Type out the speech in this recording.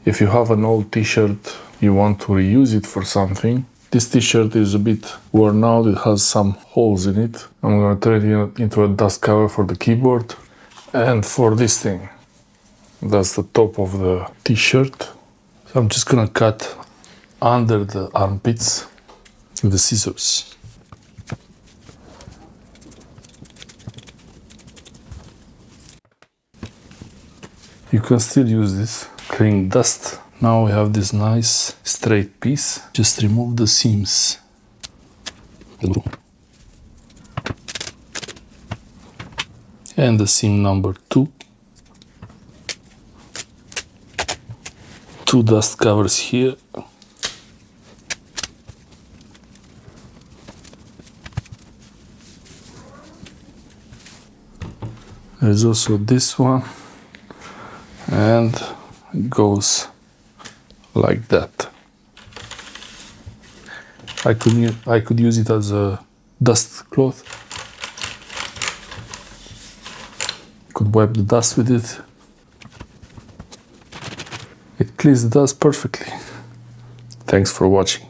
If you have an old t-shirt, you want to reuse it for something. This t-shirt is a bit worn out, it has some holes in it. I'm gonna turn it into a dust cover for the keyboard. And for this thing, that's the top of the t-shirt. So I'm just gonna cut under the armpits with the scissors. You can still use this, clean dust. Now we have this nice straight piece. Just remove the seams. And the seam number 2. 2 dust covers here. There's also this one. And it goes like that. I could use it as a dust cloth. Could wipe the dust with it. It cleans the dust perfectly. Thanks for watching.